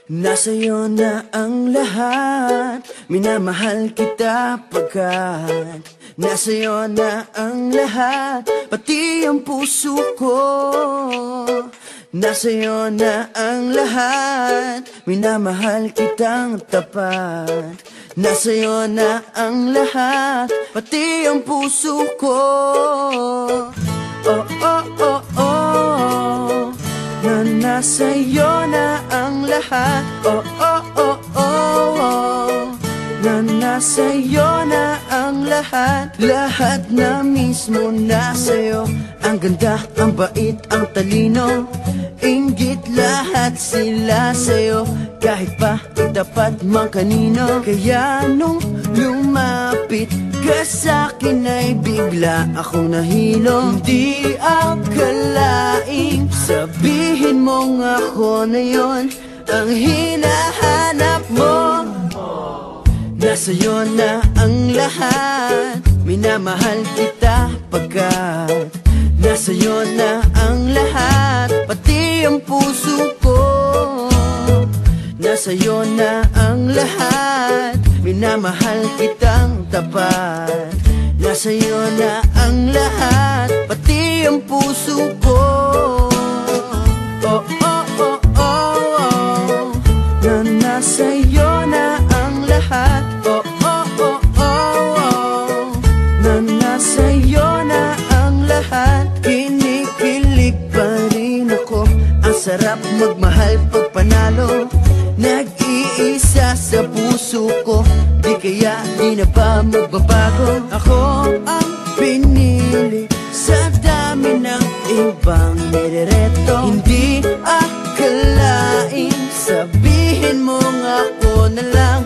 Nasa'yo na ang lahat, minamahal kita pagkat nasa'yo na ang lahat, pati ang puso ko. Nasa'yo na ang lahat, minamahal kitang tapat. Nasa'yo na ang lahat, pati ang puso ko. Oh, oh, oh, oh, na nasa'yo na ang lahat. Oh, oh, oh, oh, oh, na nasa'yo na ang lahat. Lahat na mismo nasa'yo. Ang ganda, ang bait, ang talino, inggit lahat sila sa'yo. Kahit pa itapat mang kanino. Kaya nung lumapit ka sa'kin ay bigla akong nahilo. Hindi akalaing sabihin mong ako na yon ang hinahanap mo. Nasa'yo na ang lahat, minamahal kita pagkat nasa'yo na ang lahat, pati ang puso ko. Nasa'yo na ang lahat, minamahal kitang tapat. Nasa'yo na ang lahat, pati ang puso ko. Oh, oh, oh, oh, oh, na nasa'yo na ang lahat. Oh, oh, oh, oh, oh, na nasa'yo na ang lahat. Kinikilig pa rin ako, ang sarap magmahal pag panalo. Nag-iisa sa puso ko, di kaya di na ba magbabago? Ako ang pinili sa dami ng ibang nirereto. Hindi akalain sabihin mong ako na lang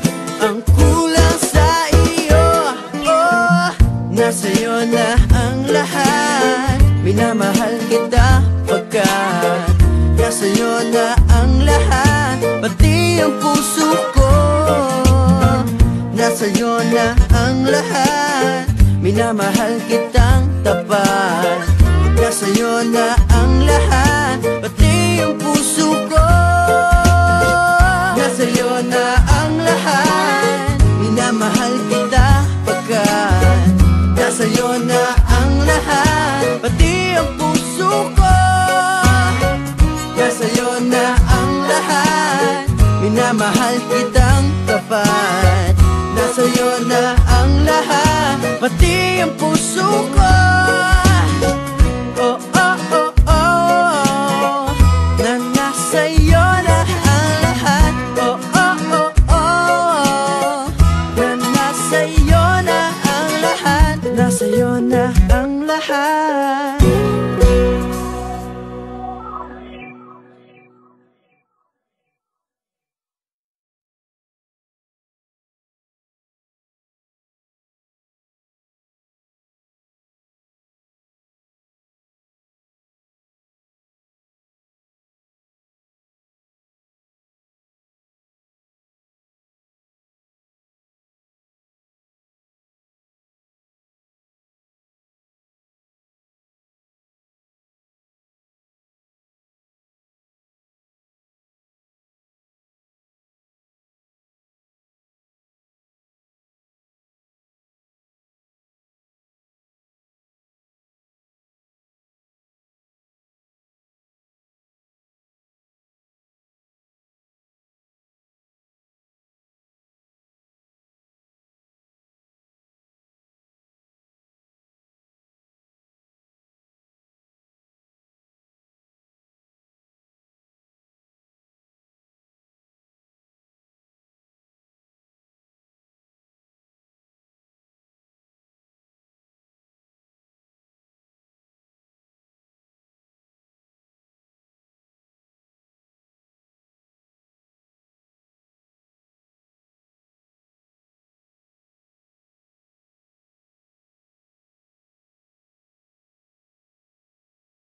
ang kulang sa iyo. Oh, nasa'yo na ang lahat, minamahal kita pagkat nasa'yo na ang lahat, pati ang puso ko. Nasa'yo na ang lahat, minamahal kitang tapat. Nasa'yo na ang lahat, pati ang puso ko. Nasa'yo na ang lahat, minamahal kita pagkat nasa'yo na ang lahat, pati ang puso ko. Nasa'yo na ang lahat, minamahal kitang tapat. Nasa'yo na ang lahat, pati ang puso ko. Oh, oh, oh, oh, na nasa'yo na ang lahat. Oh, oh, oh, oh, na nasa'yo na ang lahat. Nasa'yo na ang lahat.